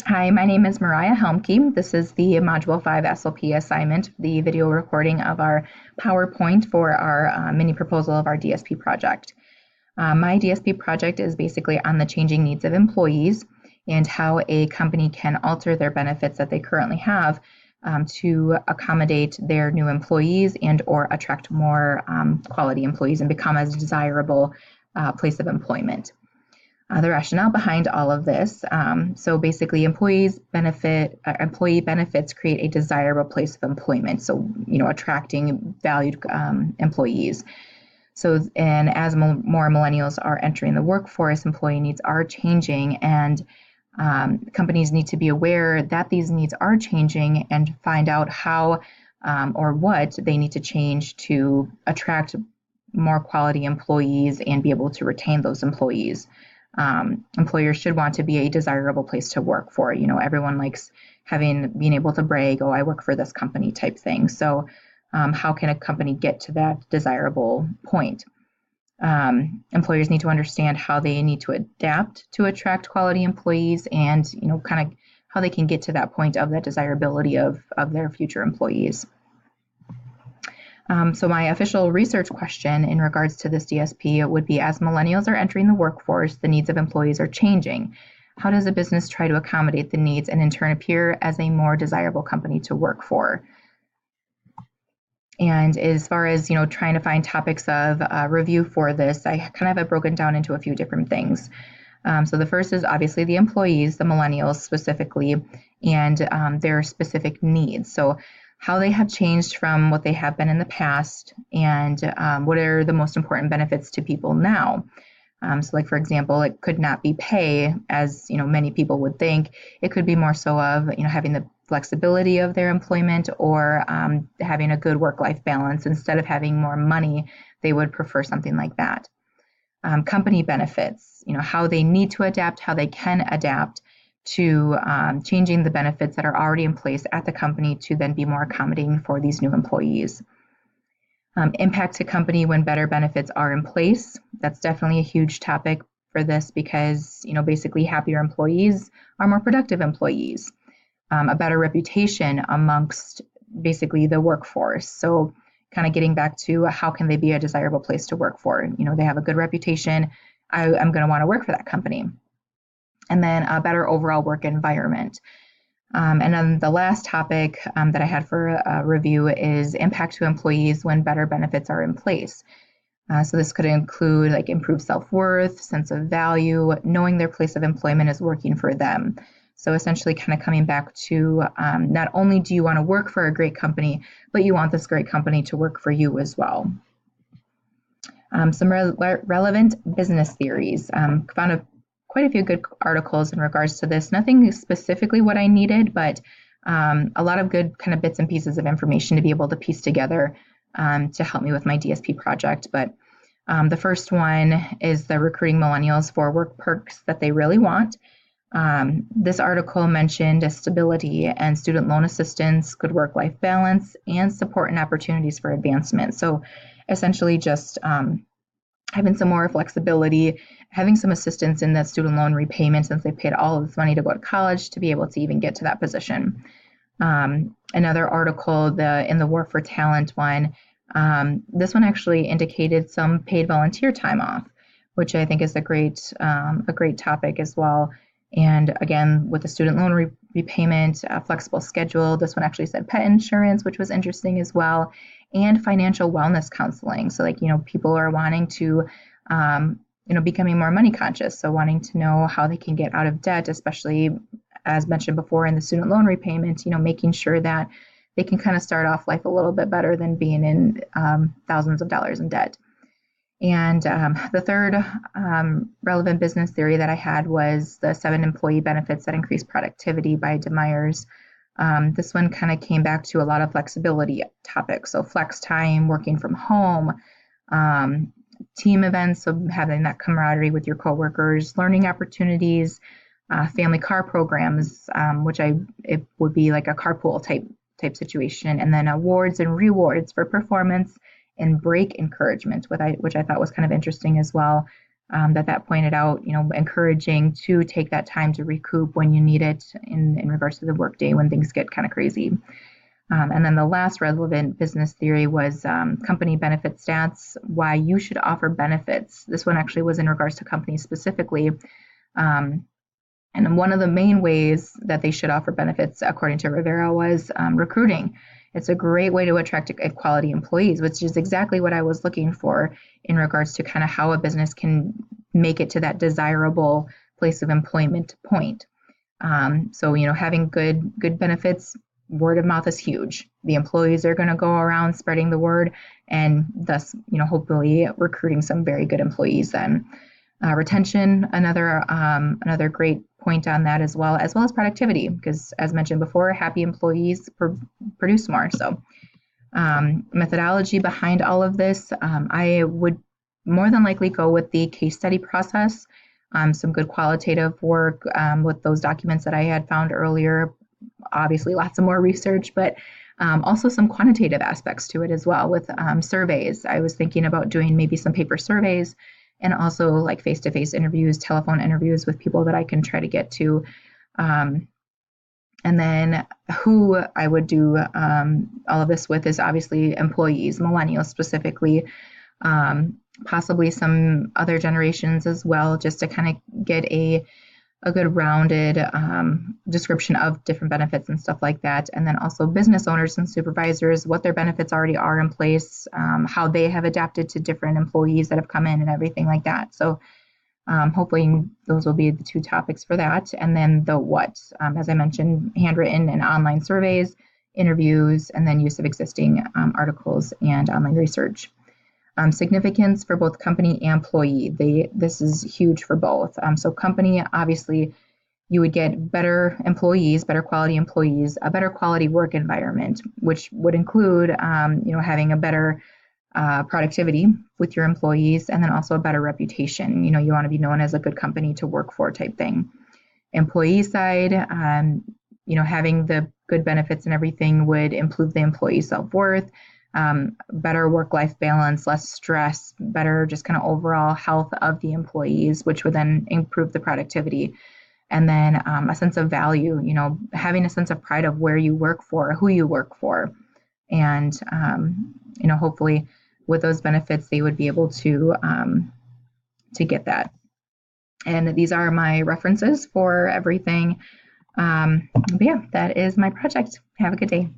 Hi, my name is Mariah Helmke. This is the Module 5 SLP assignment, the video recording of our PowerPoint for our mini proposal of our DSP project. My DSP project is basically on the changing needs of employees and how a company can alter their benefits that they currently have to accommodate their new employees and or attract more quality employees and become a desirable place of employment. The rationale behind all of this. So basically, employee benefits create a desirable place of employment. So, attracting valued employees. So, and as more millennials are entering the workforce, employee needs are changing, and companies need to be aware that these needs are changing and find out how or what they need to change to attract more quality employees and be able to retain those employees. Employers should want to be a desirable place to work for. Everyone likes being able to brag, oh, I work for this company type thing. So how can a company get to that desirable point? Employers need to understand how they need to adapt to attract quality employees and, kind of how they can get to that point of that desirability of their future employees. So my official research question in regards to this DSP would be, as millennials are entering the workforce, the needs of employees are changing. How does a business try to accommodate the needs and in turn appear as a more desirable company to work for? And as far as, trying to find topics of review for this, I kind of have broken down into a few different things. So the first is obviously the employees, the millennials specifically, and their specific needs. So how they have changed from what they have been in the past, and what are the most important benefits to people now. So like, for example, it could not be pay, as many people would think. It could be more so of having the flexibility of their employment, or having a good work-life balance. Instead of having more money, they would prefer something like that. Company benefits, how they need to adapt, how they can adapt to changing the benefits that are already in place at the company to then be more accommodating for these new employees. Impact to company when better benefits are in place. That's definitely a huge topic for this because, basically happier employees are more productive employees. A better reputation amongst basically the workforce. So kind of getting back to how can they be a desirable place to work for? They have a good reputation. I'm going to want to work for that company. And then a better overall work environment. And then the last topic that I had for review is impact to employees when better benefits are in place. So this could include like improved self-worth, sense of value, knowing their place of employment is working for them. So essentially kind of coming back to not only do you want to work for a great company, but you want this great company to work for you as well. Some relevant business theories. Found quite a few good articles in regards to this. Nothing specifically what I needed, but a lot of good kind of bits and pieces of information to be able to piece together to help me with my DSP project. But the first one is the recruiting millennials for work perks that they really want. This article mentioned stability and student loan assistance, good work-life balance, and support and opportunities for advancement. So essentially just having some more flexibility, having some assistance in that student loan repayment since they paid all of this money to go to college to be able to even get to that position. Another article, in the War for Talent one, this one actually indicated some paid volunteer time off, which I think is a great topic as well. And again, with the student loan repayment, flexible schedule, this one actually said pet insurance, which was interesting as well, and financial wellness counseling. So like, people are wanting to, becoming more money conscious. So wanting to know how they can get out of debt, especially as mentioned before in the student loan repayment, making sure that they can kind of start off life a little bit better than being in thousands of dollars in debt. And the third relevant business theory that I had was the 7 employee benefits that increase productivity by DeMyers. This one kind of came back to a lot of flexibility topics. So flex time, working from home, team events, so having that camaraderie with your coworkers, learning opportunities, family car programs, which it would be like a carpool type situation, and then awards and rewards for performance and break encouragement, which I thought was kind of interesting as well. that pointed out, encouraging to take that time to recoup when you need it in regards to the workday when things get kind of crazy. And then the last relevant business theory was company benefit stats, why you should offer benefits. This one actually was in regards to companies specifically. And one of the main ways that they should offer benefits, according to Rivera, was recruiting. It's a great way to attract quality employees, which is exactly what I was looking for in regards to kind of how a business can make it to that desirable place of employment point. So, having good benefits, word of mouth is huge. The employees are going to go around spreading the word, and thus, hopefully recruiting some very good employees then. Retention, another great point on that as well as productivity, because as mentioned before, happy employees produce more. So methodology behind all of this, I would more than likely go with the case study process, some good qualitative work with those documents that I had found earlier, obviously lots of more research, but also some quantitative aspects to it as well with surveys. I was thinking about doing maybe some paper surveys and also like face-to-face interviews, telephone interviews with people that I can try to get to. And then who I would do all of this with is obviously employees, millennials specifically, possibly some other generations as well, just to kind of get a good rounded description of different benefits and stuff like that. And then also business owners and supervisors, what their benefits already are in place, how they have adapted to different employees that have come in and everything like that. So hopefully those will be the two topics for that. And then the what, as I mentioned, handwritten and online surveys, interviews, and then use of existing articles and online research. Significance for both company and employee. This is huge for both. So company, obviously, you would get better employees, better quality employees, a better quality work environment, which would include, having a better productivity with your employees, and then also a better reputation. You want to be known as a good company to work for type thing. Employee side, having the good benefits and everything would improve the employee self-worth, better work-life balance, less stress, better just kind of overall health of the employees, which would then improve the productivity. And then a sense of value, having a sense of pride of where you work for, who you work for. And, hopefully with those benefits, they would be able to get that. And these are my references for everything. But yeah, that is my project. Have a good day.